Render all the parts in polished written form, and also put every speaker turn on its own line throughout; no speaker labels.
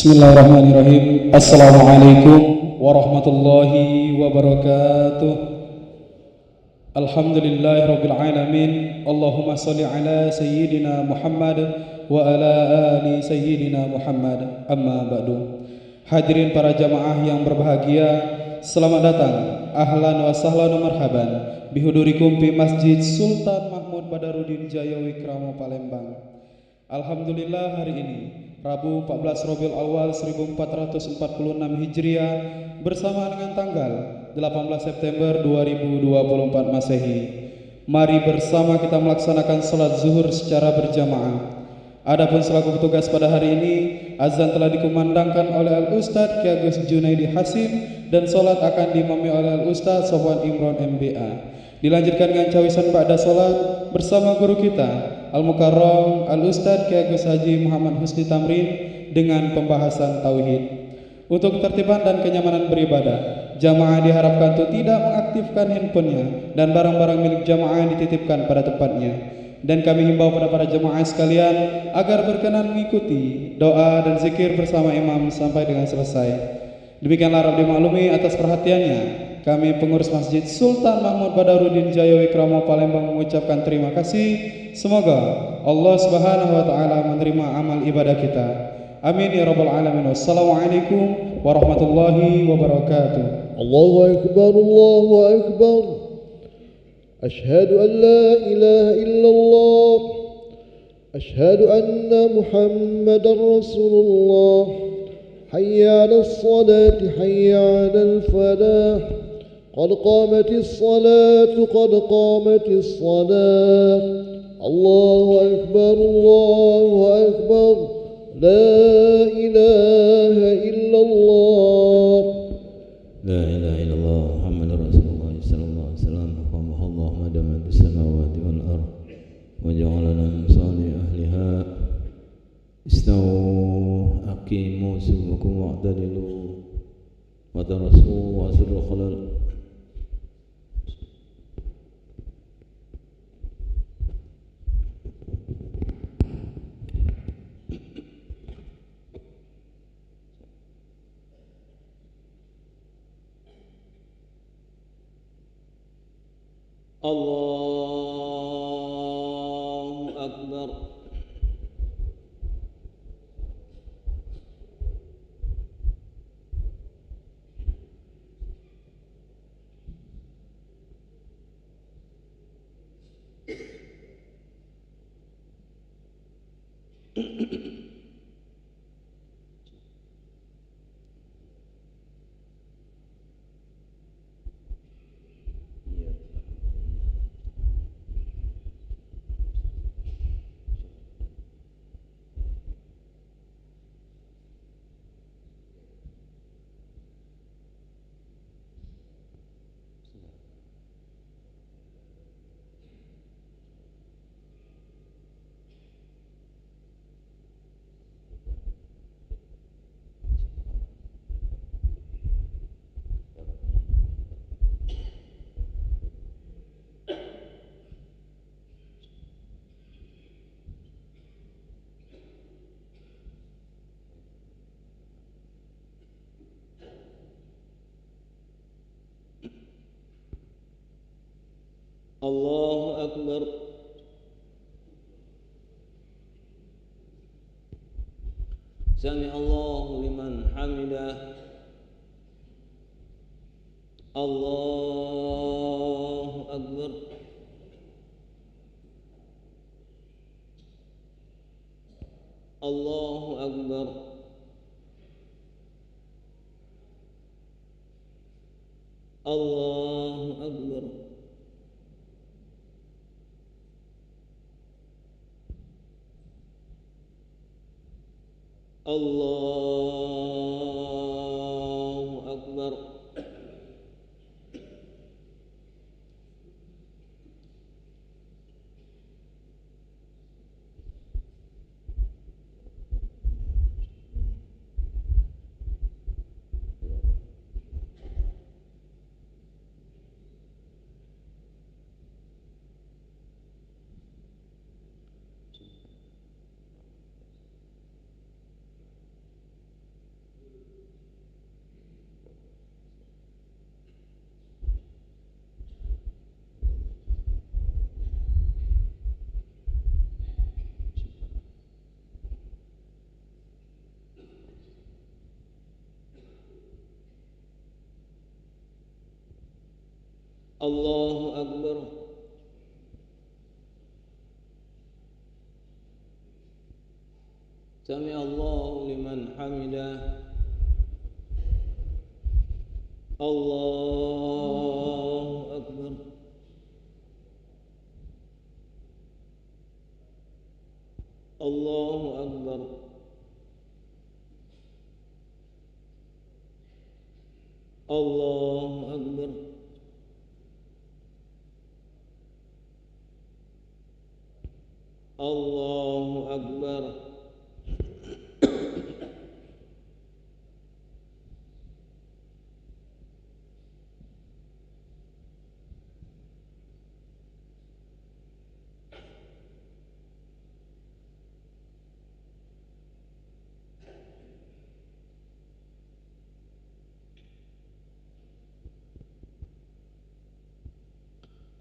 Bismillahirrahmanirrahim. Assalamualaikum warahmatullahi wabarakatuh. Alhamdulillahirabbil alamin. Allahumma shalli ala sayyidina Muhammad wa ala ali sayyidina Muhammad. Amma ba'du. Hadirin para jamaah yang berbahagia, selamat datang. Ahlan wa sahlan wa marhaban bihudurikum fi Masjid Sultan Mahmud Badarudin Jaya Wikrama Palembang. Alhamdulillah, hari ini Rabu 14 Rabiul Awal 1446 Hijriah bersama dengan tanggal 18 September 2024 Masehi. Mari bersama kita melaksanakan salat zuhur secara berjamaah. Adapun selaku petugas pada hari ini, azan telah dikumandangkan oleh Al-Ustadz Ki Agus Junaidi Hasim dan salat akan diimami oleh Al-Ustadz Sofwan Imron MBA. Dilanjutkan dengan cawisan ba'da salat bersama guru kita Al-Mukarram Al-Ustadz Ki Agus Haji Muhammad Husni Tamrin dengan pembahasan tauhid. Untuk ketertiban dan kenyamanan beribadah, jamaah diharapkan untuk tidak mengaktifkan handphonenya dan barang-barang milik jamaah dititipkan pada tempatnya. Dan kami himbau pada para jemaah sekalian agar berkenan mengikuti doa dan zikir bersama imam sampai dengan selesai. Demikianlah Rabb dimaklumi atas perhatiannya. Kami pengurus Masjid Sultan Mahmud Badarudin Jaya Wikrama Palembang mengucapkan terima kasih. Semoga Allah Subhanahu wa taala menerima amal ibadah kita. Amin ya rabbal alamin. Wassalamualaikum warahmatullahi wabarakatuh.
Allahu akbar, Allahu akbar. Ashhadu an la ilaha illallah. Ashhadu anna Muhammadar Rasulullah. Hayya 'alas salati, hayya 'alal falah. Qad qamatis salatu, qad qamatis salah. Allahu akbar, Allahu akbar. La ilaha illallah.
La ilaha illallah Muhammadur Rasulullah sallallahu alaihi wasallam. Allahumma dama bis samawati wal ardh wa ja'alna min salih ahliha. Istawu aqimu subukum wa'tadilu wa tarasu wa asrul khalal. Allahu akbar. Allahu akbar. Sami Allahu liman hamidah. Allahu akbar. Allahu akbar. Allahu akbar. Allahu akbar. Allahu Akbar. Sami Allahu liman hamidah. Allahu Akbar. Allahu Akbar. Allahu Akbar. Allahu Akbar.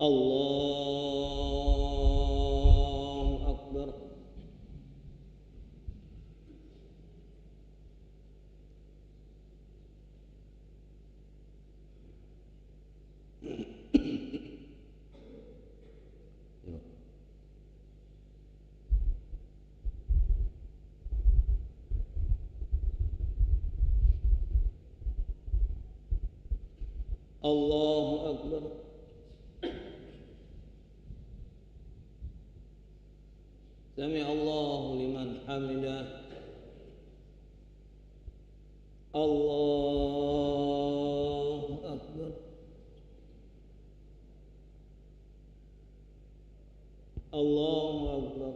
Allahu Akbar. Allahu Akbar. Sami Allahu liman hamidah. Allahu Akbar. Allahu Akbar.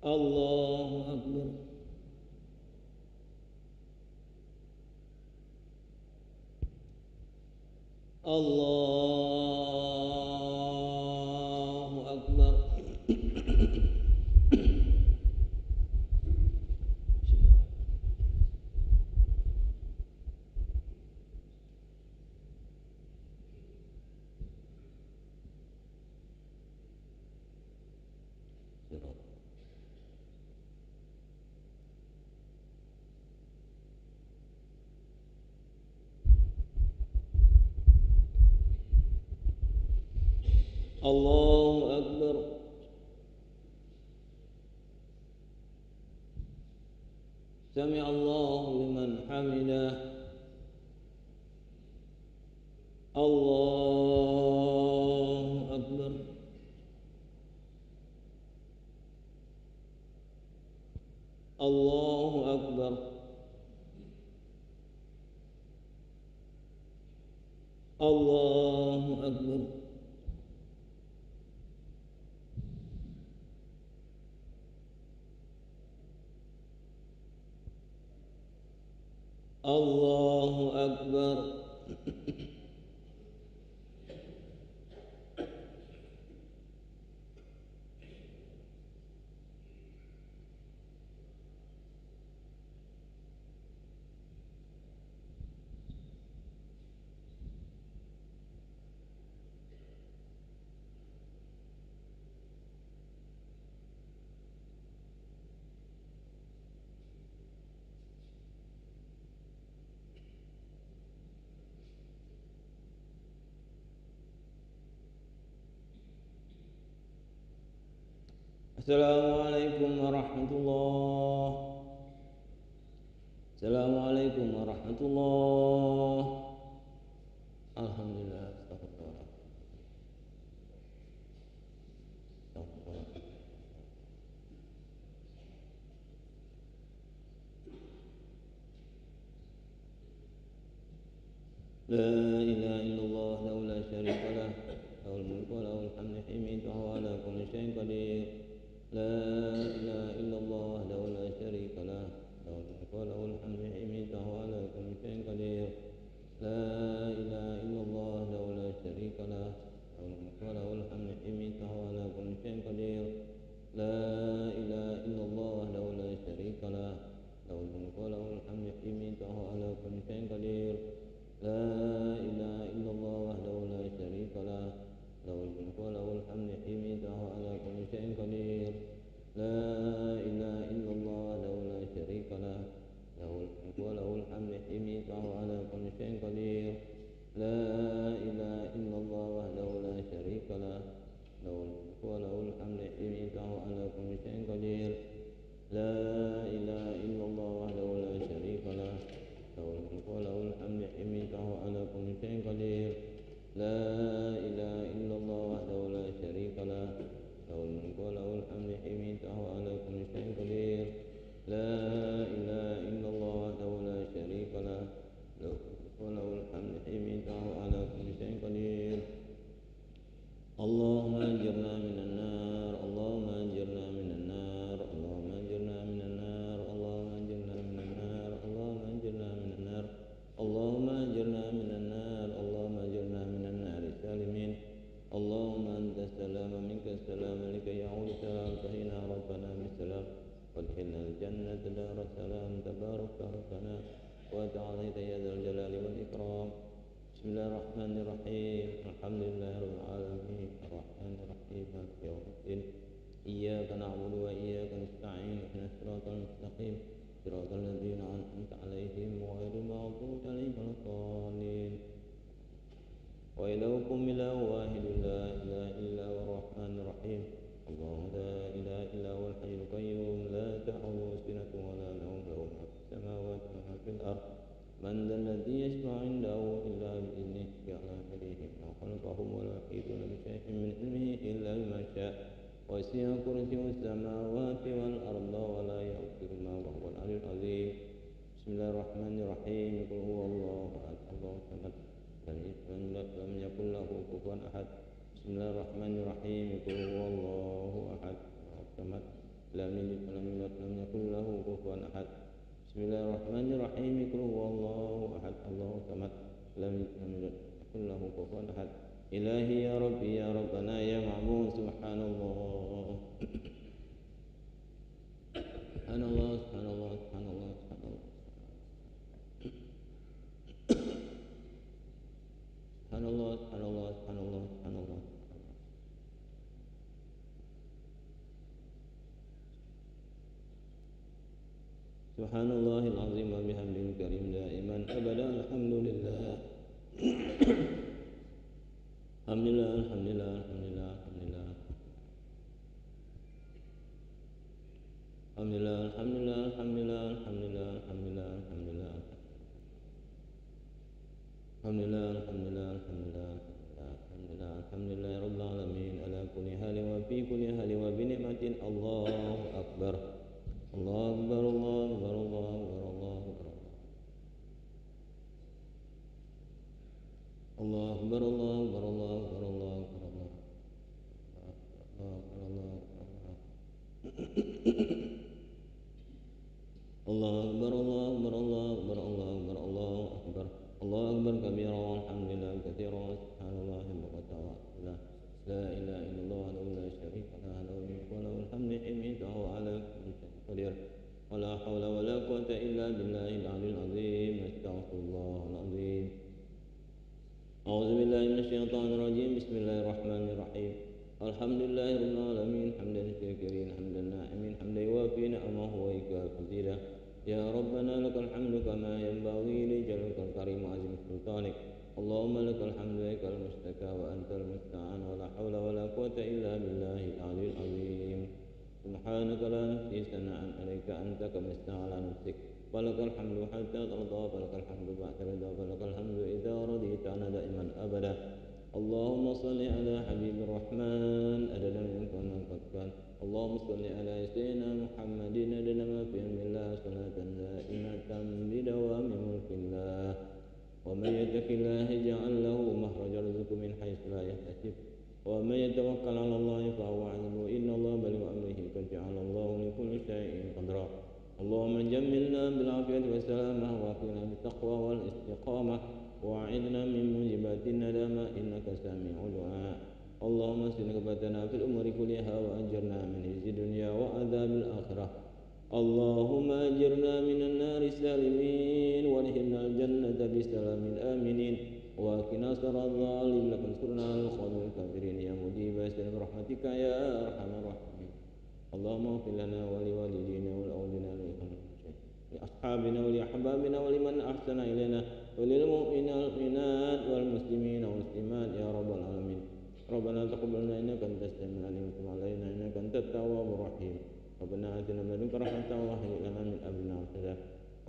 Allahu Akbar. Allahu Akbar. Allahu Akbar. Sami Allahu liman hamidah. Allahu Akbar. Allahu Akbar. Allahu Akbar. Allahu Akbar. Assalamualaikum warahmatullahi. Assalamualaikum warahmatullahi. Alhamdulillah. Astagfirullah. La ilaha illallah lahu la syarika lah, lahul mulku wa lahul hamdu hina wa ala kulli syai'in qadir. La ilaha illallah lahu la syarika lah, lahul mulku wa lahul hamdu hina wa ala kulli syai'in qadir. La ilaha illallah lahu la syarika lah, lahul mulku wa lahul hamdu hina wa ala kulli syai'in qadir. La ilaha illallah lahu la syarika lah, lahul mulku wa lahul hamdu hina wa ala kulli syai'in qadir. La ilaha illallah wahdahu la syarika lah, lahul mulku wa lahul hamdu hina wa ala kulli syai'in qadir. La ilaha illallah wahdahu la syarika lah, lahul mulku wa lahul hamdu hina على كل شيء قدير لا إله إلا الله وحده لا شريك له له الملك وله الحمد يميته على كل شيء قدير لا إله إلا الله وحده لا شريك له له الملك وله الحمد يميته على كل شيء قدير لا إله إلا الله وحده لا شريك له له الملك وله الحمد يميته على كل شيء قدير اللهم أجرنا من النار اللهم أجرنا من النار اللهم أجرنا من النار اللهم أجرنا من النار اللهم أجرنا من النار اللهم أجرنا من النار اللهم أجرنا من النار سالمين اللهم أنت السلام منك السلام لك يعود السلام فهنا ربنا بالسلام وادخلنا الجنة دار السلام تبارك ربنا وتعالى يا ذا الجلال والإكرام بسم الله الرحمن الرحيم الحمد لله رب العالمين الرحمن الرحيم مالك يوم الدين إياك نعبد وإياك نستعين اهدنا الصراط المستقيم صراط الذين أنعمت عليهم غير المغضوب عليهم ولا الضالين وإلهكم إله واحد لا إله إلا هو الرحمن الرحيم الله لا إله إلا هو الحي القيوم لا تأخذه سنة ولا نوم له ما في السماوات وما في الأرض من ذا الذي يشفع عنده إلا بإذنه يعلم إليه ما خلقهم ولا يحيطون بشيء من علمه إلا بما شاء وسع كرسيه السماوات والأرض ولا يؤوده ما وهو العلي العظيم بسم الله الرحمن الرحيم قل هو الله أحد الله الصمد لم يكن له كفوا أحد بسم الله الرحمن الرحيم قل هو الله أحد الله الصمد لم يلد ولم يولد ولم يكن له كفوا أحد بسم الله الرحمن الرحيم قل هو الله أحد الله الصمد لم يلد ولم يولد ولم يكن له كفوا أحد إلهي يا ربي يا ربنا يا معبود سبحان الله سبحان الله سبحان الله سبحان الله سبحان الله سبحان الله سبحان الله سبحان الله سبحان الله سبحان الله العظيم وبحمده الكريم دائما أبدا الحمد لله الحمد لله الحمد لله الحمد لله الحمد لله الحمد لله الحمد لله الحمد لله الحمد لله الحمد لله الحمد لله الحمد لله الحمد لله الحمد لله الحمد لله الحمد لله رب العالمين على كل حال وفي كل حال وبنعمة الله أكبر الله أكبر الله أكبر الله أكبر الله أكبر الله أكبر الله أكبر الله أكبر الله أكبر الله أكبر الله أكبر الله أكبر الله أكبر الله أكبر الله أكبر الله أكبر الله أكبر كبيرا والحمد لله كثيرا سبحان الله بكرة وأصيلا لا إله إلا الله وحده لا شريك له له الملك وله الحمد يميته على كل شيء قدير ولا حول ولا قوة إلا بالله العلي العظيم أستغفر الله العظيم أعوذ بالله من الشيطان الرجيم بسم الله الرحمن الرحيم الحمد لله رب العالمين حمدا شاكرين حمدا ناعمين حمدا يوافي نعمه ويكافئ مزيدا يا ربنا لك الحمد كما ينبغي لجلالك الكريم وعظيم سلطانك اللهم لك الحمد لك المشتكى وأنت المستعان ولا حول ولا قوة إلا بالله العلي العظيم سبحانك لا نحصي ثناء عليك أنت كما استوى على نفسك ولك الحمد حتى ترضى فلك الحمد بعد رضا فلك الحمد إذا رضيت عنا دائما أبدا اللهم صل على حبيب الرحمن أدنى منك ومن قد كان اللهم صل على سيدنا محمد أدنى ما في علم الله صلاة دائمة بدوام ملك الله ومن يتق الله يجعل له مخرجا يرزقه من حيث لا يحتسب ومن يتوكل على الله فهو حسبه إن الله بلغ أمره قد جعل الله لكل شيء قدرا اللهم جملنا بالعافية والسلامة وأكرمنا بالتقوى والاستقامة وأعذنا من موجبات الندامة إنك سميع الدعاء اللهم اسلم رغبتنا في الأمور كلها وأجرنا من خزي الدنيا وعذاب الآخرة اللهم أجرنا من النار سالمين وادخلنا الجنة بسلام آمنين وقنا شر الظالمين لك انصرنا على القوم الكافرين يا مجيب اسأل برحمتك يا أرحم الراحمين اللهم اغفر لنا ولوالدينا ولأولادنا لأصحابنا ولأحبابنا ولمن أحسن إلينا وللمؤمنين والمؤمنات والمسلمين والمسلمات يا رب العالمين ربنا تقبل منا إنك أنت السميع العليم وتب علينا إنك أنت التواب الرحيم ربنا آتنا من لدنك رحمة وهيئ لنا من أمرنا رشدا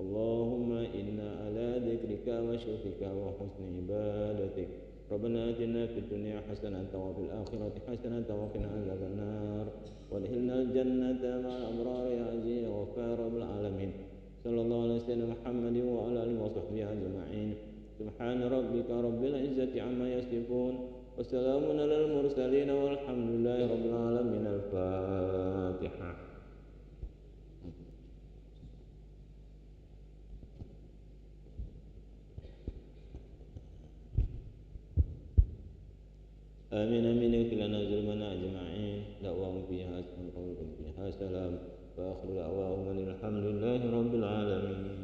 اللهم إنا على ذكرك وشكرك وحسن عبادتك ربنا آتنا في الدنيا حسنة وفي الآخرة حسنة وقنا عذاب النار وادخلنا الجنة مع الأبرار يا عزيز يا غفار رب العالمين صلى الله على سيدنا محمد وعلى آله وصحبه أجمعين سبحان ربك رب العزة عما يصفون وسلام على المرسلين والحمد لله رب العالمين. الفاتحة. آمين آمين اغفر لنا ذنوبنا أجمعين دعواهم فيها سلام قولكم فيها سلام وآخر دعواهم أن الحمد لله رب العالمين.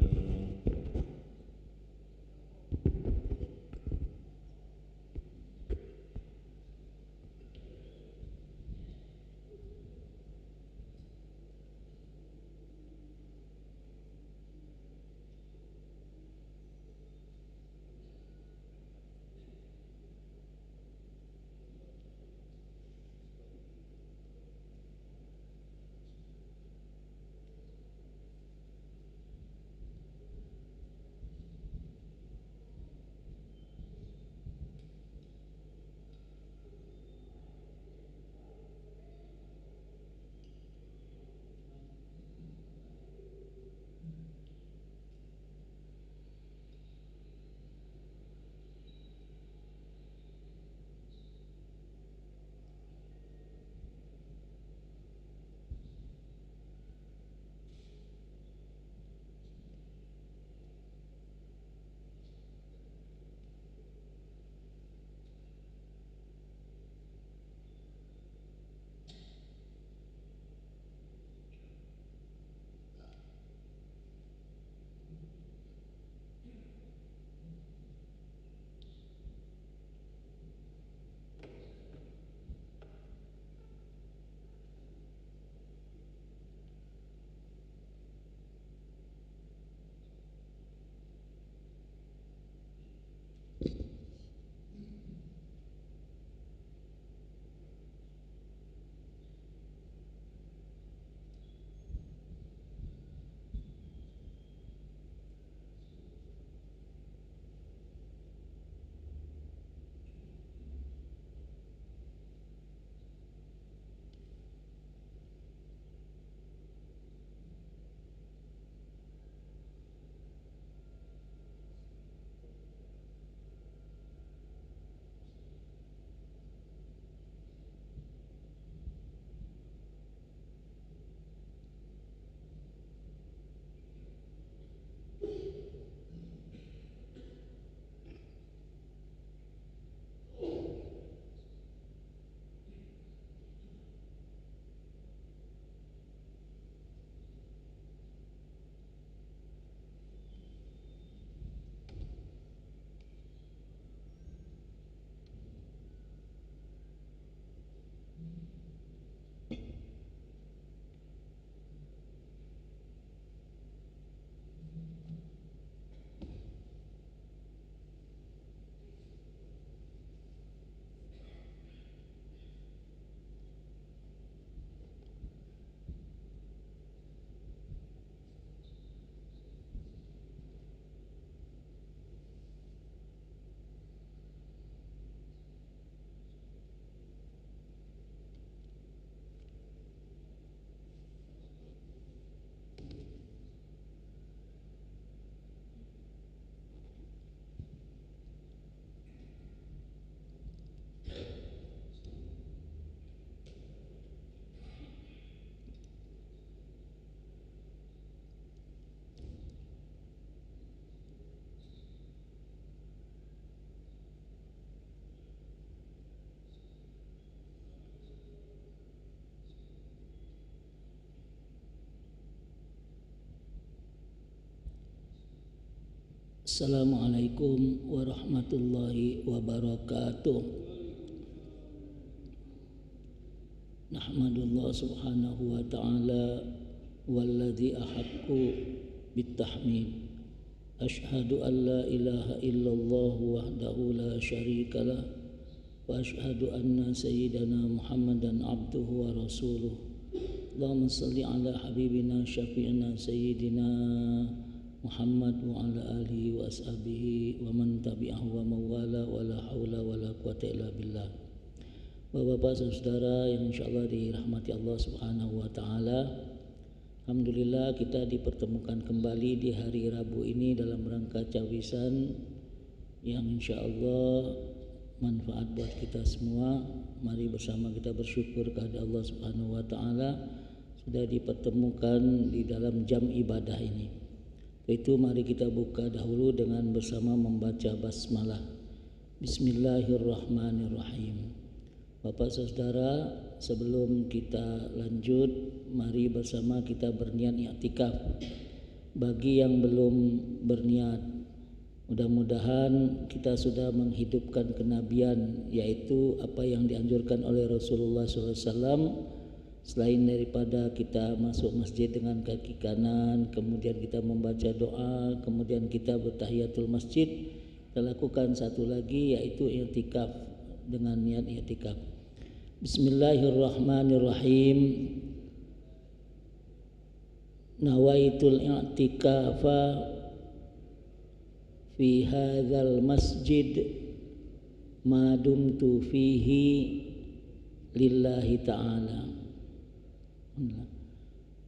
Assalamualaikum warahmatullahi wabarakatuh. Nahmadullah subhanahu wa ta'ala walladzi ahaqqu bittahmid. Ashhadu an la ilaha illallah wahdahu la syarikalah wa ashhadu anna sayyidana Muhammadan abduhu wa rasuluh Allahumma salli ala habibina syafi'ina sayyidina Muhammad wa ala alihi wa ashabihi wa man tabi'ahu wa mawala wa la hawla wa la quwata illa billah. Bapak-bapak saudara yang insyaallah dirahmati Allah Subhanahu wa taala. Alhamdulillah kita dipertemukan kembali di hari Rabu ini dalam rangka cawisan yang insyaallah manfaat buat kita semua. Mari bersama kita bersyukur kepada Allah Subhanahu wa taala sudah dipertemukan di dalam jam ibadah ini. Itu mari kita buka dahulu dengan bersama membaca basmalah. Bismillahirrahmanirrahim. Bapak saudara, sebelum kita lanjut, mari bersama kita berniat i'tikaf. Bagi yang belum berniat, mudah-mudahan kita sudah menghidupkan kenabian, yaitu apa yang dianjurkan oleh Rasulullah SAW. Selain daripada kita masuk masjid dengan kaki kanan, kemudian kita membaca doa, kemudian kita bertahiyatul masjid, kita lakukan satu lagi yaitu i'tikaf dengan niat i'tikaf. Bismillahirrahmanirrahim. Nawaitul i'tikafa fi hadzal masjid ma dumtu fihi lillahi ta'ala.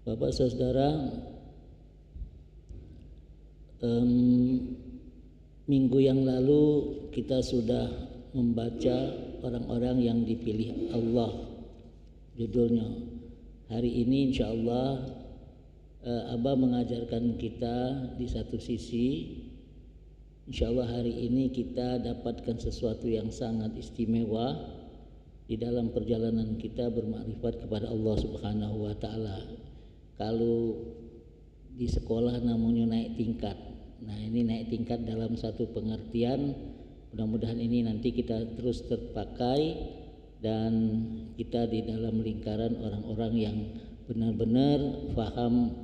Bapak saudara, minggu yang lalu kita sudah membaca orang-orang yang dipilih Allah, judulnya. Hari ini insyaallah Abah mengajarkan kita di satu sisi, insyaallah hari ini kita dapatkan sesuatu yang sangat istimewa di dalam perjalanan kita bermakrifat kepada Allah Subhanahu wa taala. Kalau di sekolah namanya naik tingkat. Nah, ini naik tingkat dalam satu pengertian. Mudah-mudahan ini nanti kita terus terpakai dan kita di dalam lingkaran orang-orang yang benar-benar faham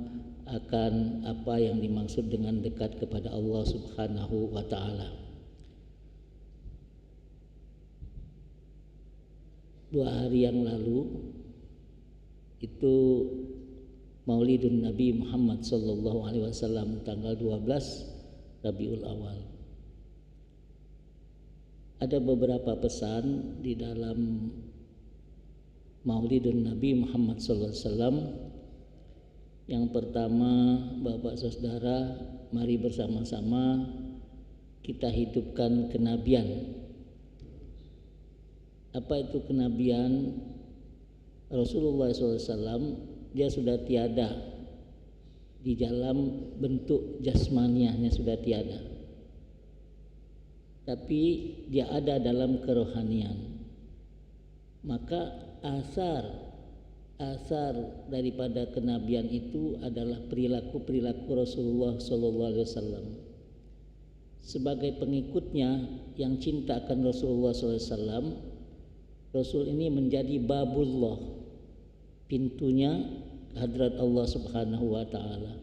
akan apa yang dimaksud dengan dekat kepada Allah Subhanahu wa taala. 2 hari yang lalu itu Maulidun Nabi Muhammad sallallahu alaihi wasallam tanggal 12 Rabiul Awal. Ada beberapa pesan di dalam Maulidun Nabi Muhammad sallallahu alaihi wasallam. Yang pertama, Bapak Saudara, mari bersama-sama kita hidupkan kenabian. Apa itu kenabian? Rasulullah SAW dia sudah tiada di dalam bentuk jasmaniahnya, sudah tiada, tapi dia ada dalam kerohanian. Maka asar daripada kenabian itu adalah perilaku Rasulullah SAW. Sebagai pengikutnya yang cinta akan Rasulullah SAW, Rasul ini menjadi babullah, pintunya hadrat Allah Subhanahu wa taala.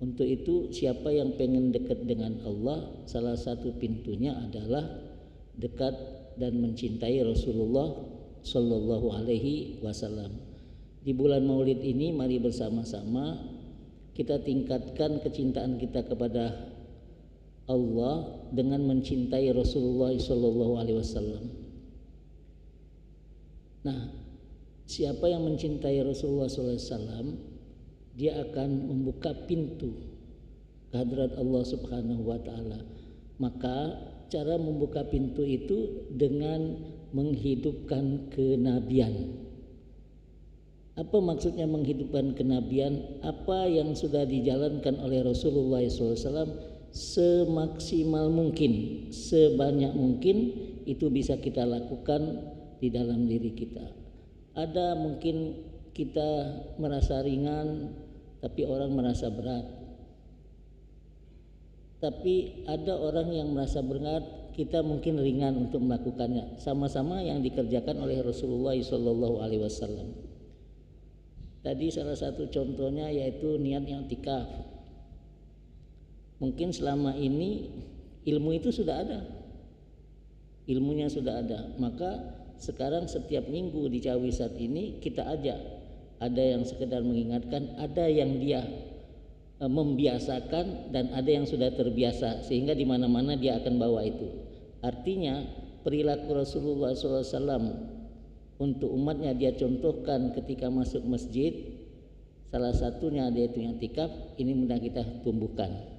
Untuk itu siapa yang pengen dekat dengan Allah, salah satu pintunya adalah dekat dan mencintai Rasulullah sallallahu alaihi wasallam. Di bulan Maulid ini mari bersama-sama kita tingkatkan kecintaan kita kepada Allah dengan mencintai Rasulullah sallallahu alaihi wasallam. Nah, siapa yang mencintai Rasulullah SAW, dia akan membuka pintu kehadrat Allah Subhanahu wa taala. Maka cara membuka pintu itu dengan menghidupkan kenabian. Apa maksudnya menghidupkan kenabian? Apa yang sudah dijalankan oleh Rasulullah SAW semaksimal mungkin, sebanyak mungkin itu bisa kita lakukan di dalam diri kita. Ada mungkin kita merasa ringan tapi orang merasa berat. Tapi ada orang yang merasa berat, kita mungkin ringan untuk melakukannya. Sama-sama yang dikerjakan oleh Rasulullah SAW. Tadi salah satu contohnya yaitu niat i'tikaf. Mungkin selama ini ilmu itu sudah ada, ilmunya sudah ada. Maka sekarang setiap minggu di Cawisat ini kita ajak ada yang sekedar mengingatkan, ada yang dia membiasakan, dan ada yang sudah terbiasa sehingga di mana-mana dia akan bawa itu. Artinya perilaku Rasulullah SAW untuk umatnya dia contohkan ketika masuk masjid, salah satunya dia itu i'tikaf. Ini mudah kita tumbuhkan.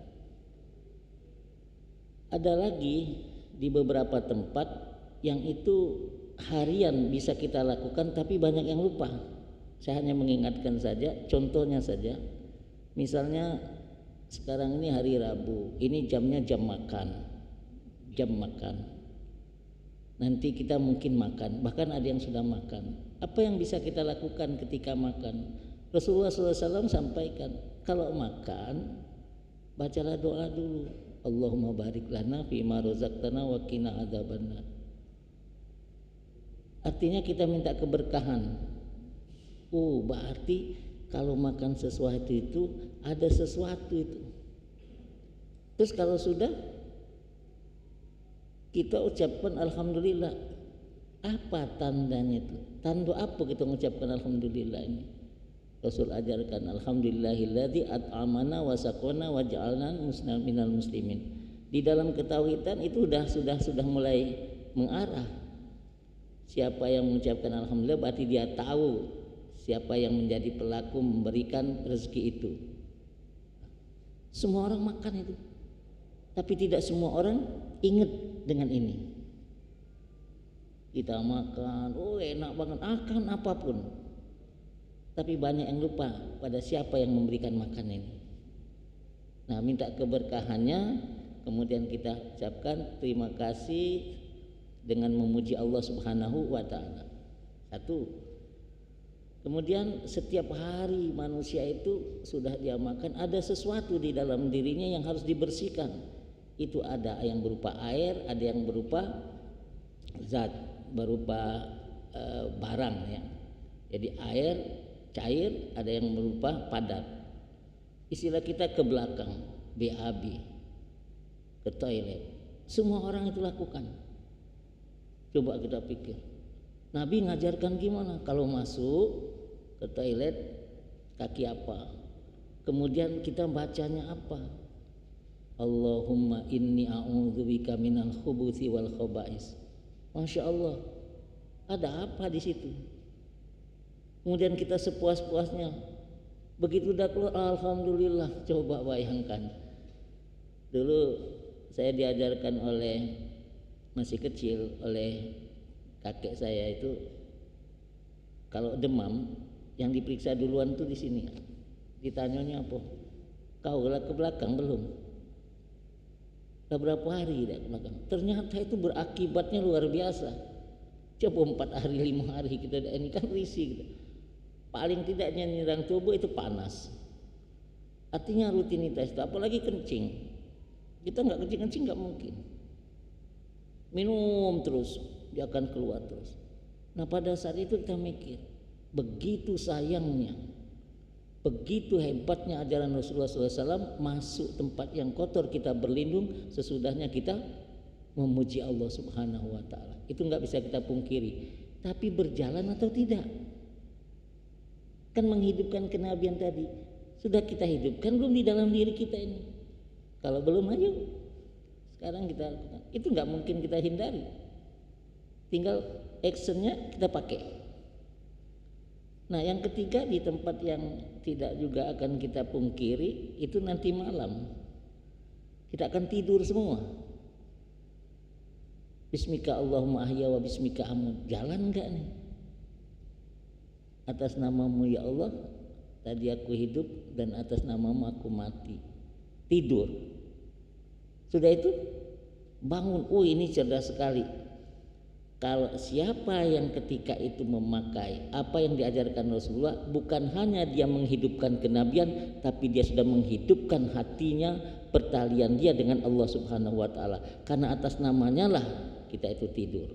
Ada lagi di beberapa tempat yang itu harian bisa kita lakukan tapi banyak yang lupa. Saya hanya mengingatkan saja, contohnya saja. Misalnya sekarang ini hari Rabu, ini jamnya jam makan. Nanti kita mungkin makan, bahkan ada yang sudah makan. Apa yang bisa kita lakukan ketika makan? Rasulullah SAW sampaikan, kalau makan bacalah doa dulu. Allahumma barik lana fima razaqtana wa qina adzabannar. Artinya kita minta keberkahan. Berarti kalau makan sesuatu itu ada sesuatu itu. Terus kalau sudah kita ucapkan alhamdulillah. Apa tandanya itu? Tanda apa kita mengucapkan alhamdulillah ini? Rasul ajarkan alhamdulillahilladzi at'amana wa saqana wa ja'alna minal muslimin. Di dalam ketauhidan itu sudah mulai mengarah. Siapa yang mengucapkan alhamdulillah berarti dia tahu siapa yang menjadi pelaku memberikan rezeki itu. Semua orang makan itu, tapi tidak semua orang ingat dengan ini. Kita makan, enak banget, akan apapun, tapi banyak yang lupa pada siapa yang memberikan makan ini. Nah, minta keberkahannya, kemudian kita ucapkan terima kasih dengan memuji Allah Subhanahu wa ta'ala. Satu. Kemudian setiap hari manusia itu sudah dia makan, ada sesuatu di dalam dirinya yang harus dibersihkan. Itu ada yang berupa air, ada yang berupa zat, berupa barang ya. Jadi air cair, ada yang berupa padat. Istilah kita ke belakang, BAB, ke toilet. Semua orang itu lakukan. Coba kita pikir, Nabi ngajarkan gimana kalau masuk ke toilet kaki apa, kemudian kita bacanya apa? Allahumma inni a'udzubika minal khubuthi wal khaba'is. Masya Allah, ada apa di situ? Kemudian kita sepuas-puasnya, begitu udah keluar alhamdulillah. Coba bayangkan, dulu saya diajarkan oleh masih kecil oleh kakek saya itu, kalau demam yang diperiksa duluan tuh di sini. Ditanyanya apa? Kau ke belakang belum? Udah berapa hari dah ke belakang? Ternyata itu berakibatnya luar biasa. Coba 4 hari 5 hari kita ini kan risih gitu. Paling tidaknya nyerang tubuh itu panas. Artinya rutinitas itu, apalagi kencing. Kita nggak kencing nggak mungkin. Minum terus, dia akan keluar terus. Nah pada saat itu kita mikir, begitu sayangnya, begitu hebatnya ajaran Rasulullah SAW, masuk tempat yang kotor kita berlindung, sesudahnya kita memuji Allah Subhanahu wa ta'ala. Itu nggak bisa kita pungkiri. Tapi berjalan atau tidak? Kan menghidupkan kenabian tadi sudah kita hidupkan belum di dalam diri kita ini? Kalau belum, ayo sekarang kita lakukan. Itu nggak mungkin kita hindari. Tinggal actionnya kita pakai. Nah yang ketiga, di tempat yang tidak juga akan kita pungkiri, itu nanti malam kita akan tidur semua. Bismika Allahumma ahya wa bismika amut. Jalan enggak nih? Atas namamu ya Allah tadi aku hidup, dan atas namamu aku mati. Tidur. Sudah itu bangun. Ini cerdas sekali. Kalau siapa yang ketika itu memakai apa yang diajarkan Rasulullah, bukan hanya dia menghidupkan kenabian, tapi dia sudah menghidupkan hatinya, pertalian dia dengan Allah Subhanahu wa ta'ala. Karena atas namanya lah kita itu tidur.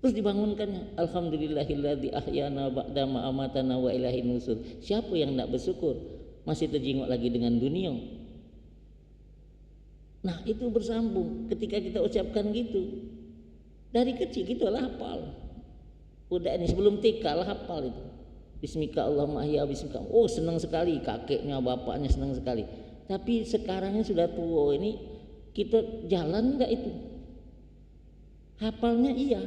Terus dibangunkannya, alhamdulillahilladzi ahyana ba'da ma amatana wa ilaihin nusur. Siapa yang tidak bersyukur masih terjenguk lagi dengan dunia? Nah itu bersambung ketika kita ucapkan gitu. Dari kecil kita lah hafal. Udah ini sebelum TK lah hafal itu. Bismika Allahumma ahya bismika. Oh, senang sekali, kakeknya, bapaknya senang sekali. Tapi sekarangnya sudah tua ini, kita jalan enggak itu? Hafalnya iya.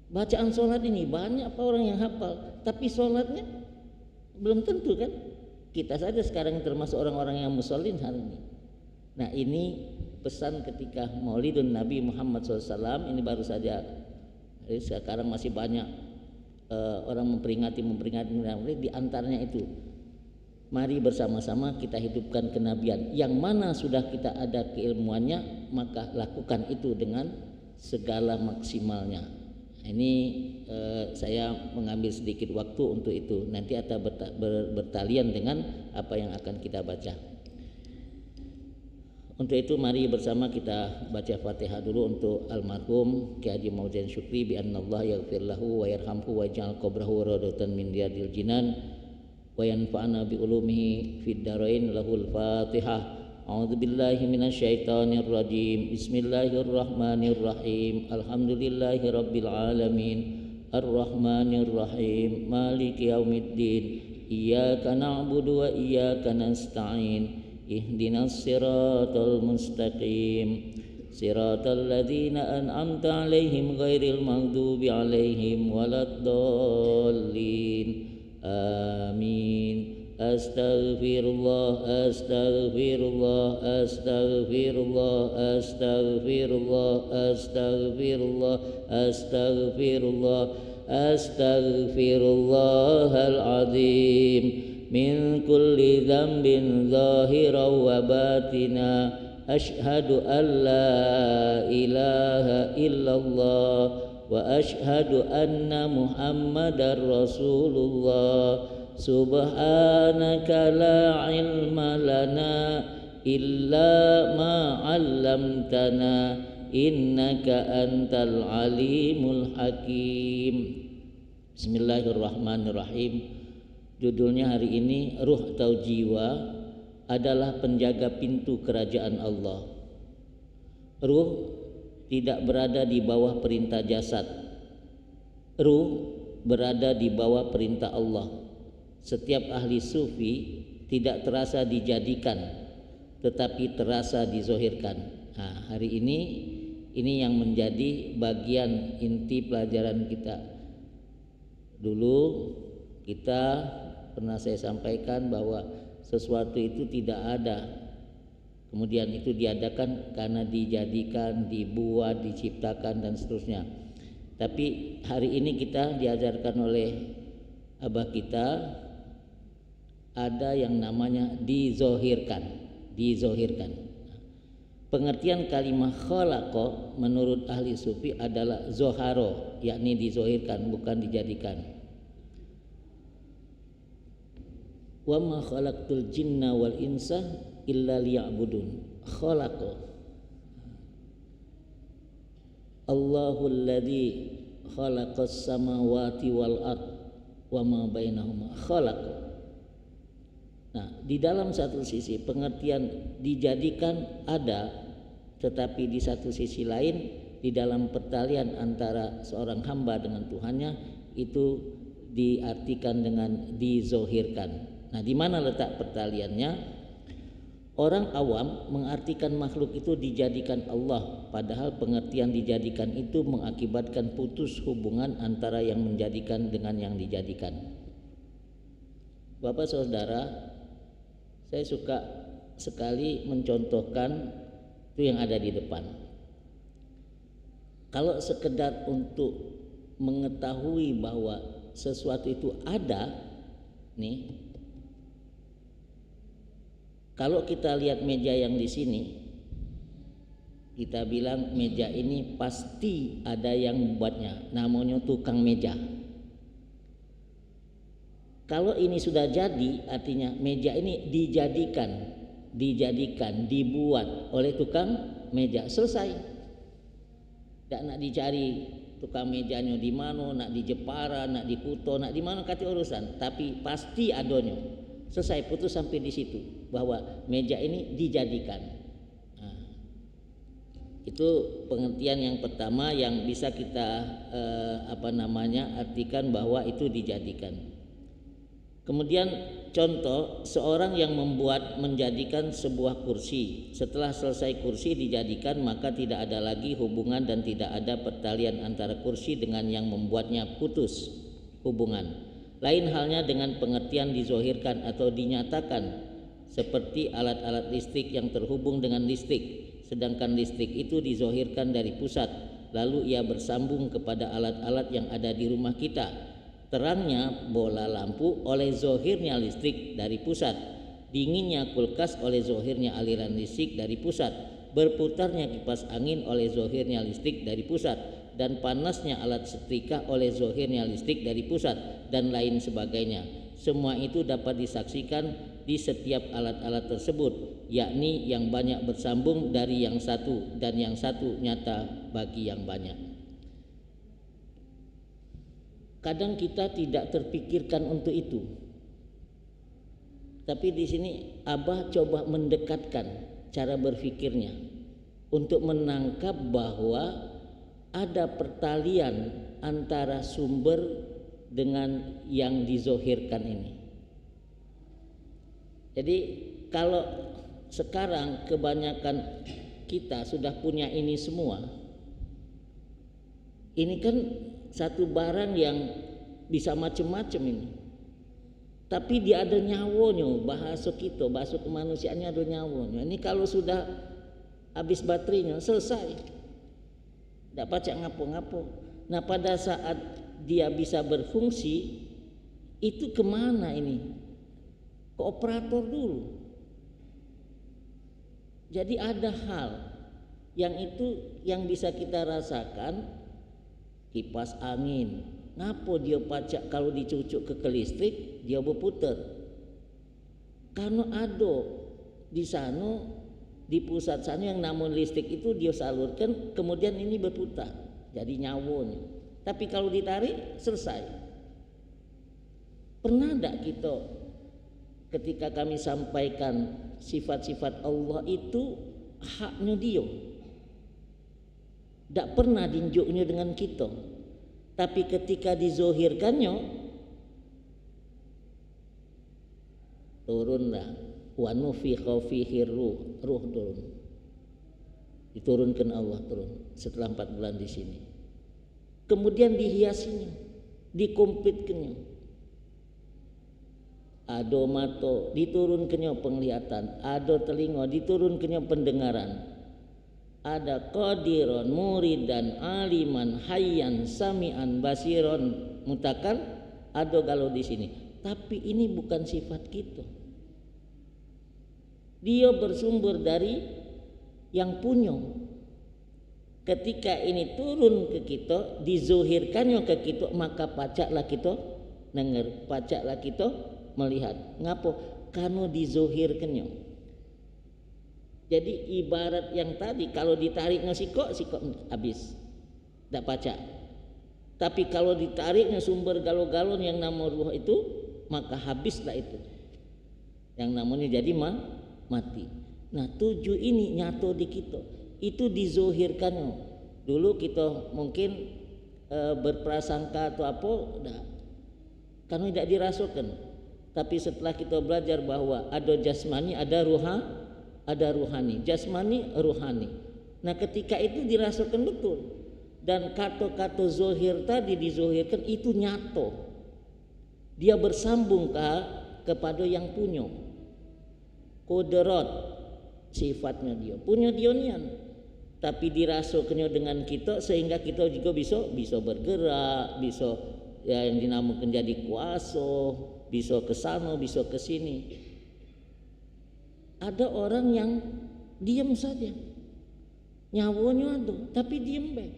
Bacaan sholat ini banyak apa orang yang hafal, tapi sholatnya belum tentu kan? Kita saja sekarang termasuk orang-orang yang musallin hari ini. Nah, ini pesan ketika Maulidun Nabi Muhammad SAW ini baru saja. Jadi sekarang masih banyak orang memperingati di antaranya itu. Mari bersama-sama kita hidupkan kenabian. Yang mana sudah kita ada keilmuannya, maka lakukan itu dengan segala maksimalnya. Ini saya mengambil sedikit waktu untuk itu. Nanti akan bertalian dengan apa yang akan kita baca. Untuk itu mari bersama kita baca Fatihah dulu untuk almarhum Ki Haji Maujen Syukri bi annallah yaghfir lahu wa yarhamhu wa ja'al qabrahu rawdatan min riyadil jinan wa yanfa'ana bi ulumihi fid dharain. Lahul Fatihah. A'udzu billahi minasyaitonir rajim. Bismillahirrahmanirrahim. Alhamdulillahi rabbil alamin. Arrahmanir rahim. Maliki yaumiddin. Iyyaka na'budu wa iyyaka nasta'in. Ihdinas siratal mustaqim. Siratal ladzina an'amta 'alaihim ghairil maghdubi 'alaihim waladdallin. Amin. Astaghfirullah, astaghfirullah, astaghfirullah, astaghfirullah, astaghfirullah, astaghfirullah, astaghfirullahal azim min kulli dzambin zahiran wa batina. Asyhadu an la ilaha illallah wa asyhadu anna Muhammadar Rasulullah. Subhanaka la ilma lana illa ma 'allamtana innaka antal alimul hakim. Bismillahirrahmanirrahim. Judulnya hari ini, ruh atau jiwa adalah penjaga pintu kerajaan Allah. Ruh tidak berada di bawah perintah jasad. Ruh berada di bawah perintah Allah. Setiap ahli sufi tidak terasa dijadikan, tetapi terasa dizohirkan. Nah, hari ini yang menjadi bagian inti pelajaran kita. Dulu kita pernah saya sampaikan bahwa sesuatu itu tidak ada, kemudian itu diadakan karena dijadikan, dibuat, diciptakan dan seterusnya. Tapi hari ini kita diajarkan oleh abah kita ada yang namanya dizohirkan. Pengertian kalimat khalaqa menurut ahli sufi adalah zoharo, yakni dizohirkan, bukan dijadikan. Wa ma khalaqtul jinna wal insa illa liya'budun. Khalaqa Allahul ladzi khalaqas samawati wal ard wa ma bainahuma. Khalaqa. Nah, di dalam satu sisi pengertian dijadikan ada, tetapi di satu sisi lain di dalam pertalian antara seorang hamba dengan Tuhannya itu diartikan dengan dizohirkan. Nah, di mana letak pertaliannya? Orang awam mengartikan makhluk itu dijadikan Allah, padahal pengertian dijadikan itu mengakibatkan putus hubungan antara yang menjadikan dengan yang dijadikan. Bapak Saudara, saya suka sekali mencontohkan itu yang ada di depan. Kalau sekedar untuk mengetahui bahwa sesuatu itu ada, nih, kalau kita lihat meja yang di sini, kita bilang meja ini pasti ada yang membuatnya, namanya tukang meja. Kalau ini sudah jadi, artinya meja ini dijadikan, dibuat oleh tukang meja, selesai. Tidak nak dicari tukang mejanya di mana, nak di Jepara, nak di Kuto, nak di mana kati urusan, tapi pasti adanya. Selesai, putus sampai di situ bahwa meja ini dijadikan. Nah, itu pengertian yang pertama yang bisa kita artikan bahwa itu dijadikan. Kemudian contoh seorang yang menjadikan sebuah kursi. Setelah selesai kursi dijadikan, maka tidak ada lagi hubungan dan tidak ada pertalian antara kursi dengan yang membuatnya putus hubungan. Lain halnya dengan pengertian dizohirkan atau dinyatakan, seperti alat-alat listrik yang terhubung dengan listrik. Sedangkan listrik itu dizohirkan dari pusat, lalu ia bersambung kepada alat-alat yang ada di rumah kita. Terangnya bola lampu oleh zohirnya listrik dari pusat, dinginnya kulkas oleh zohirnya aliran listrik dari pusat, berputarnya kipas angin oleh zohirnya listrik dari pusat, dan panasnya alat setrika oleh zohirnya listrik dari pusat, dan lain sebagainya. Semua itu dapat disaksikan di setiap alat-alat tersebut, yakni yang banyak bersambung dari yang satu dan yang satu nyata bagi yang banyak. Kadang kita tidak terpikirkan untuk itu. Tapi di sini Abah coba mendekatkan cara berpikirnya untuk menangkap bahwa ada pertalian antara sumber dengan yang dizohirkan ini. Jadi kalau sekarang kebanyakan kita sudah punya ini semua, ini kan satu barang yang bisa macam-macam ini, tapi dia ada nyawanya. Bahasa kita, bahasa kemanusiaannya ada nyawanya. Ini kalau sudah habis baterainya selesai, tidak pacak ngapo-ngapo. Nah pada saat dia bisa berfungsi, itu kemana ini? Ke operator dulu. Jadi ada hal yang itu yang bisa kita rasakan. Kipas angin, ngapo dia pacak kalau dicucuk ke listrik dia berputar? Karena ada di sana, di pusat sana yang namun listrik itu dia salurkan, kemudian ini berputar jadi nyawanya. Tapi kalau ditarik selesai. Pernah tidak kita ketika kami sampaikan sifat-sifat Allah itu haknya dia, tidak pernah dinjuknya dengan kita, tapi ketika dizohirkannya turunlah wa nufikha fihi ruh turun, diturunkan Allah turun setelah 4 bulan di sini. Kemudian dihiasinya, dikompletkannya, ada mata diturunkannya penglihatan, ada telinga diturunkannya pendengaran, ada qadiron, muridan, aliman, hayyan, sami'an, basiron, mutakan, ada galau di sini. Tapi ini bukan sifat kita. Dia bersumber dari yang punya. Ketika ini turun ke kita, dizohirkannya ke kita, maka pacaklah kita dengar, pacaklah kita melihat. Ngapo? Karena dizohirkannya. Jadi ibarat yang tadi, kalau ditariknya sikok habis, tidak pacak. Tapi kalau ditariknya sumber galon-galon yang nama ruh itu, maka habislah itu. Yang namanya jadi mati. Nah 7 ini nyata di kita, itu dizohirkannya. Dulu kita mungkin berprasangka atau apa, karena tidak dirasakan. Tapi setelah kita belajar bahwa ada jasmani, ada ruhani, jasmani, ruhani. Nah ketika itu dirasakan betul, dan kata-kata zohir tadi dizohirkan itu nyata, dia bersambung kepada yang punya kodrat, sifatnya dia punya dionian, tapi dirasakannya dengan kita sehingga kita juga bisa bergerak, bisa ya yang dinamakan jadi kuasa, bisa ke sana, bisa ke sini. Ada orang yang diam saja, nyawanya ada, tapi diam baik.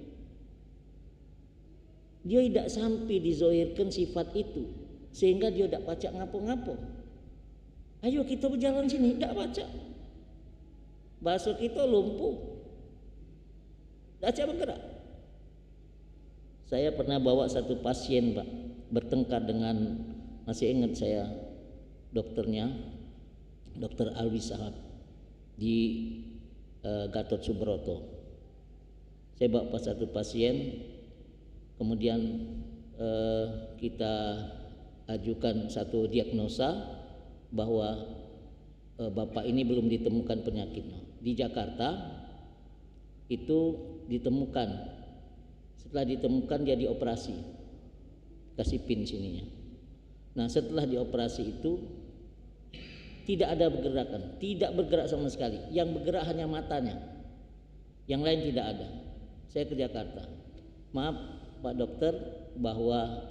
Dia tidak sampai dizohirkan sifat itu, sehingga dia tidak pacak ngapo-ngapo. Ayo kita berjalan sini, tidak pacak. Bahasa kita lumpuh, tidak pacak bergerak. Saya pernah bawa satu pasien, Pak, bertengkar dengan, masih ingat saya dokternya, Dr. Alwi Sahab di Gatot Subroto. Saya bawa satu pasien, kemudian kita ajukan satu diagnosa bahwa bapak ini belum ditemukan penyakitnya. Di Jakarta itu ditemukan. Setelah ditemukan dia dioperasi, kasih pin sininya. Nah setelah dioperasi itu tidak ada pergerakan, tidak bergerak sama sekali. Yang bergerak hanya matanya, yang lain tidak ada. Saya ke Jakarta, maaf Pak Dokter, bahwa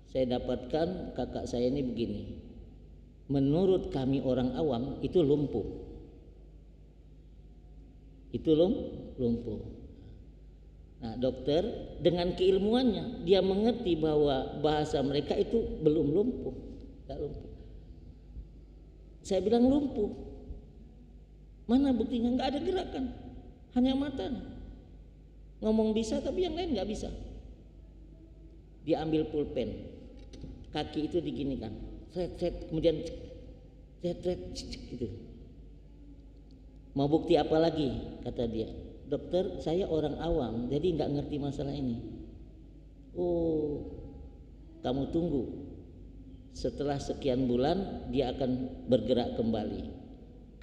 saya dapatkan kakak saya ini begini. Menurut kami orang awam itu lumpuh. Itu lumpuh. Nah dokter dengan keilmuannya dia mengerti bahwa bahasa mereka itu belum lumpuh, tidak lumpuh. Saya bilang lumpuh. Mana buktinya? Nggak ada gerakan, hanya matanya. Ngomong bisa tapi yang lain nggak bisa. Dia ambil pulpen, kaki itu diginikan, kemudian gitu. Mau bukti apa lagi? Kata dia, dokter saya orang awam jadi nggak ngerti masalah ini. Oh, kamu tunggu, setelah sekian bulan dia akan bergerak kembali.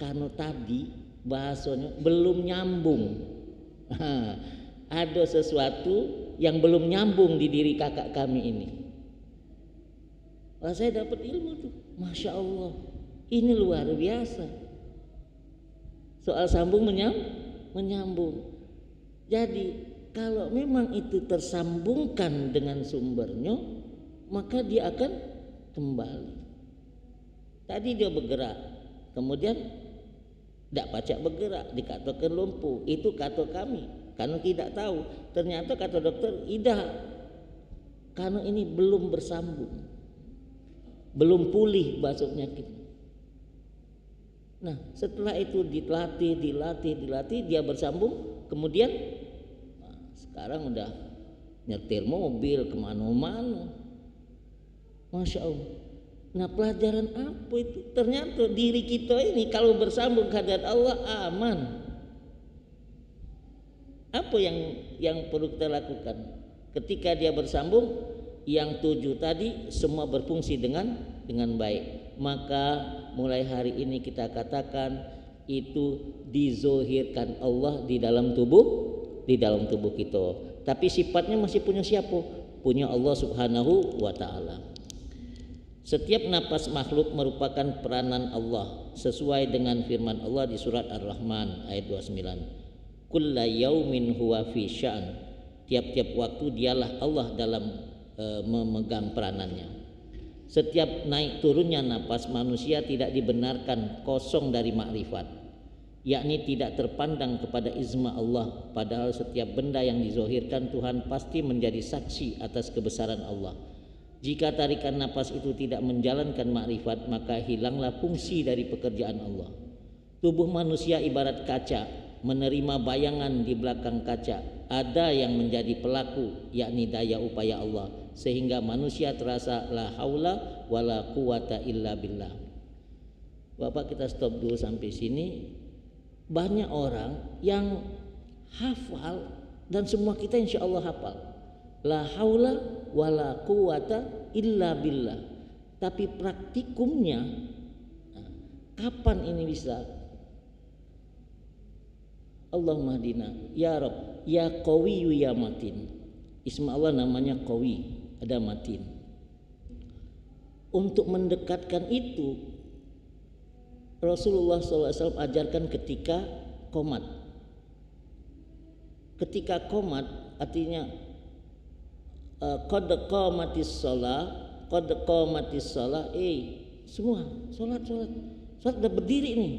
Karena tadi bahasanya belum nyambung. Ada sesuatu yang belum nyambung di diri kakak kami ini. Wah, saya dapat ilmu tuh, masya Allah, ini luar biasa. Soal sambung menyambung. Jadi kalau memang itu tersambungkan dengan sumbernya, maka dia akan kembali. Tadi dia bergerak, kemudian tidak pacak bergerak, dikatakan lumpuh. Itu kata kami, karena tidak tahu. Ternyata kata dokter, tidak, karena ini belum bersambung, belum pulih bahasa penyakit. Nah setelah itu dilatih, dia bersambung. Kemudian sekarang udah nyetir mobil kemana-mana, masya Allah. Nah pelajaran apa itu? Ternyata diri kita ini kalau bersambung kehadirat Allah aman. Apa yang perlu kita lakukan? Ketika dia bersambung, yang 7 tadi semua berfungsi dengan baik. Maka mulai hari ini kita katakan itu dizohirkan Allah di dalam tubuh kita. Tapi sifatnya masih punya siapa? Punya Allah Subhanahu wa taala. Setiap napas makhluk merupakan peranan Allah sesuai dengan firman Allah di surat Ar-Rahman ayat 29. Kulla yaumin huwa fi sya'an. Tiap-tiap waktu dialah Allah dalam memegang peranannya. Setiap naik turunnya napas manusia tidak dibenarkan kosong dari makrifat, yakni tidak terpandang kepada izma Allah. Padahal setiap benda yang dizohirkan Tuhan pasti menjadi saksi atas kebesaran Allah. Jika tarikan napas itu tidak menjalankan makrifat, maka hilanglah fungsi dari pekerjaan Allah. Tubuh manusia ibarat kaca, menerima bayangan di belakang kaca. Ada yang menjadi pelaku, yakni daya upaya Allah, sehingga manusia terasa la haula wala quwata illa billah. Bapak, kita stop dulu sampai sini. Banyak orang yang hafal, dan semua kita insya Allah hafal la haula wala quwata illa billah, tapi praktikumnya kapan ini bisa? Allahumma hadina ya Rabb ya Qawi ya Matin. Isma Allah namanya Qawi, ada Matin. Untuk mendekatkan itu Rasulullah SAW ajarkan ketika qomat. Ketika qomat artinya qad qamatis shalah, semua salat udah berdiri nih.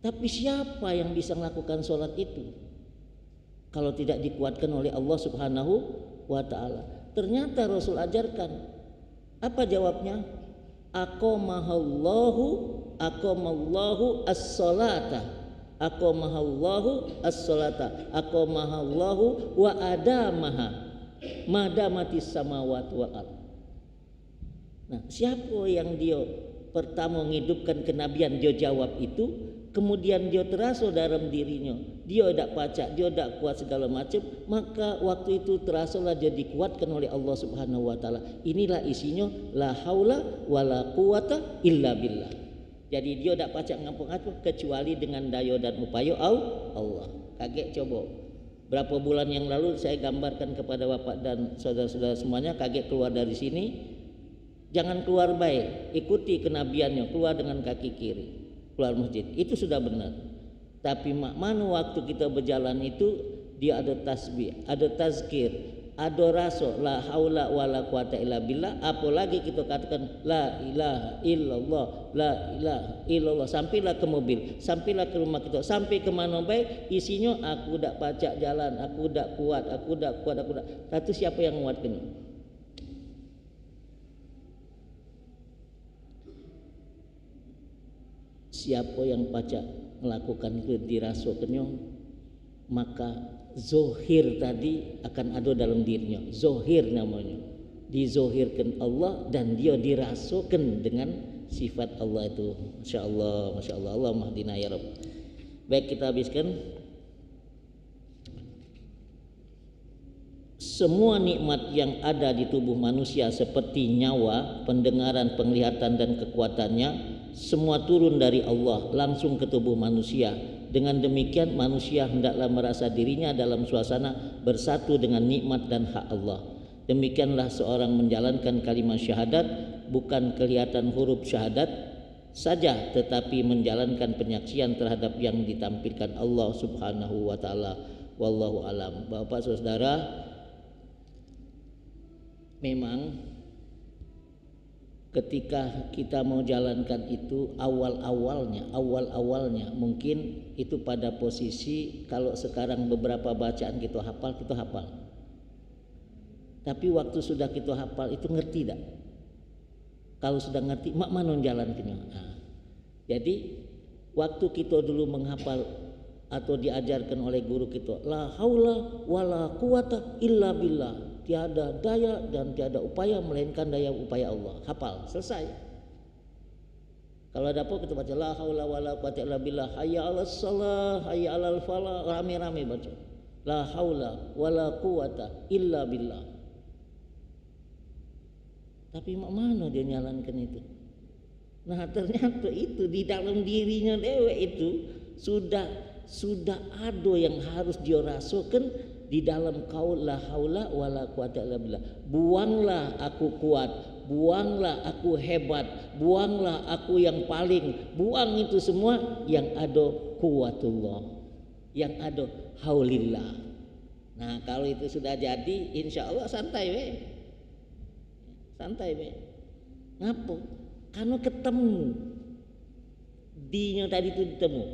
Tapi siapa yang bisa melakukan sholat itu kalau tidak dikuatkan oleh Allah Subhanahu wa ta'ala? Ternyata Rasul ajarkan. Apa jawabnya? Aqamahallahu as-salata, aqamahallahu as-salata, aqamahallahu wa adamaha madamatis samawati wal ardh. Nah, siapa yang dia pertama menghidupkan kenabian? Dia jawab itu kemudian dia terasa dalam dirinya, dia tidak pacak, dia tidak kuat segala macam, maka waktu itu terasalah dia dikuatkan oleh Allah Subhanahu wa taala. Inilah isinya la haula wala quwata illa billah. Jadi dia tidak pacak ngampung-ngampung kecuali dengan daya dan upaya Allah. Kaget coba. Berapa bulan yang lalu saya gambarkan kepada bapak dan saudara-saudara semuanya, kaget keluar dari sini, jangan keluar baik, ikuti kenabiannya, keluar dengan kaki kiri, keluar masjid, itu sudah benar. Tapi mana waktu kita berjalan itu dia ada tasbih, ada tazkir, ada rasa la haula wala quwata illa billah, apalagi kita katakan la ilaha illallah, la ilaha illallah, sampailah ke mobil, sampailah ke rumah kita, sampai ke mana baik, isinya aku dak pacak jalan, aku dak kuat, aku dak kuat, aku dak. Lalu siapa yang menguatkan? Siapa yang pacak melakukan itu dirasakannya, maka zohir tadi akan ada dalam dirinya. Zohir namanya, dizohirkan Allah dan dia dirasakan dengan sifat Allah itu. Masya Allah, Masya Allah, Allah mahdina ya Rabb. Baik, kita habiskan. Semua nikmat yang ada di tubuh manusia seperti nyawa, pendengaran, penglihatan dan kekuatannya, semua turun dari Allah langsung ke tubuh manusia. Dengan demikian manusia hendaklah merasa dirinya dalam suasana bersatu dengan nikmat dan hak Allah. Demikianlah seorang menjalankan kalimat syahadat, bukan kelihatan huruf syahadat saja, tetapi menjalankan penyaksian terhadap yang ditampilkan Allah Subhanahu wa taala. Wallahu alam. Bapak Saudara, memang ketika kita mau jalankan itu awal-awalnya mungkin itu pada posisi kalau sekarang beberapa bacaan kita hafal. Tapi waktu sudah kita hafal itu ngerti tak? Kalau sudah ngerti, mak mana jalankannya? Nah, jadi waktu kita dulu menghafal atau diajarkan oleh guru kita, la haula wala quwata illa billah. Tiada daya dan tiada upaya melainkan daya upaya Allah. Hafal, selesai. Kalau ada apa kita baca la haula wala quwata illa billah, hayya 'alas shalah, hayya 'alal falah, rame-rame baca. La haula wala quwata illa billah. Tapi mana dia nyalankan itu? Nah, ternyata itu di dalam dirinya dewe itu sudah ada yang harus dia rasakan di dalam qaul la haula wala quwata illa billah. Buanglah aku kuat, buanglah aku hebat, buanglah aku yang paling, buang itu semua, yang ada quwatullah, yang ada haulillah. Nah, kalau itu sudah jadi, insya Allah santai we. Ngapa? Karena ketemu dinya tadi itu ditemu,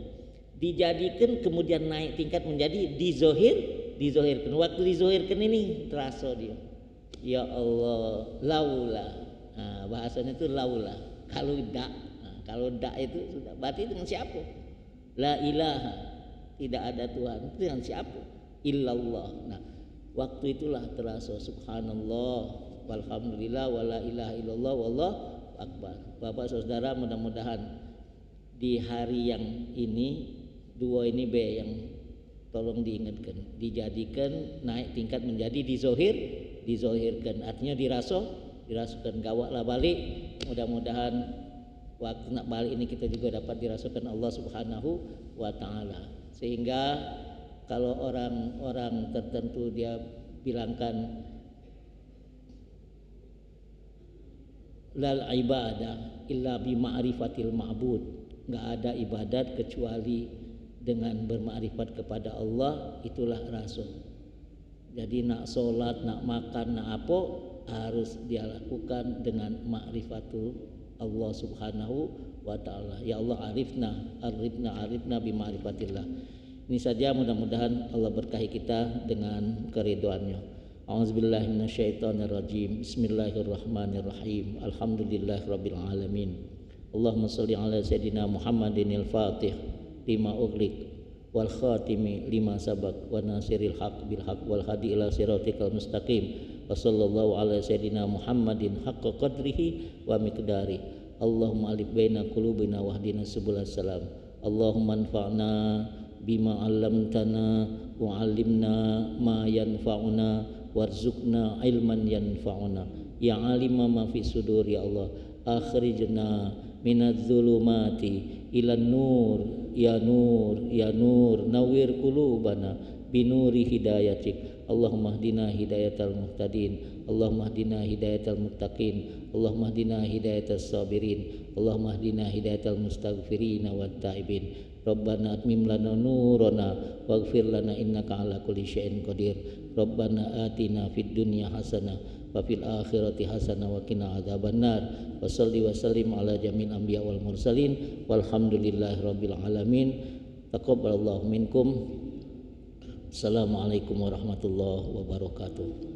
dijadikan kemudian naik tingkat menjadi dizohirkan. Waktu dizohirkan ini terasa dia, ya Allah, laula. Nah, bahasanya itu laula. Kalau dak itu sudah berarti dengan siapa? La ilaha, tidak ada Tuhan, itu dengan siapa? Illallah. Nah, waktu itulah terasa subhanallah, walhamdulillah, wala ilaha illallah, wallahu akbar. Bapak Saudara, mudah-mudahan di hari yang ini dua ini be yang tolong diingatkan, dijadikan naik tingkat menjadi dizohirkan, artinya dirasakan. Gawatlah balik, mudah-mudahan waktu nak balik ini kita juga dapat dirasakan Allah Subhanahu wa taala, sehingga kalau orang-orang tertentu dia bilangkan lal ibadah illa bi ma'rifatil ma'bud, enggak ada ibadat kecuali dengan bermakrifat kepada Allah, itulah rasul. Jadi nak solat, nak makan, nak apa harus dia lakukan dengan makrifatu Allah Subhanahu wa taala. Ya Allah, arifna bi ma'rifatillah. Ini saja, mudah-mudahan Allah berkahi kita dengan keridhoannya. A'udzubillahi minasyaitonirrajim. Bismillahirrahmanirrahim. Alhamdulillahirabbil alamin. Allahumma shalli ala sayidina Muhammadin al-Fatih lima ughliq wal khatimi lima sabaq wa nasiril haq bil haq wal hadi ila siratikal mustaqim. Wa sallallahu ala sayidina Muhammadin haqqa qadrihi wa miqdari. Allahumma alif baina qulubina wahdina subulas salam. Allahumma anfa'na bima 'allamtana wa 'allimna ma yanfa'una warzuqna ilman yanfa'una ya 'alima ma fi sudur ya Allah akhrijna minadz zulumati ilan nur ya nur ya nur nawwir qulubana binuri hidayatik Allahumma hdina hidayatal muhtadin Allahumma hdina hidayatal muttaqin Allahumma hdina hidayatas sabirin Allahumma hdina hidayatal mustaghfirin wat taibin Rabbana atmim lana nurana waghfir lana innaka ala kulli syai'in qadir Rabbana atina fid dunya hasanah wa fil akhirati hasanah wa qina adzabannar wa shalli wa sallim ala jamil anbiya wal mursalin walhamdulillahi rabbil alamin taqabbalallahu minkum. Assalamualaikum warahmatullahi wabarakatuh.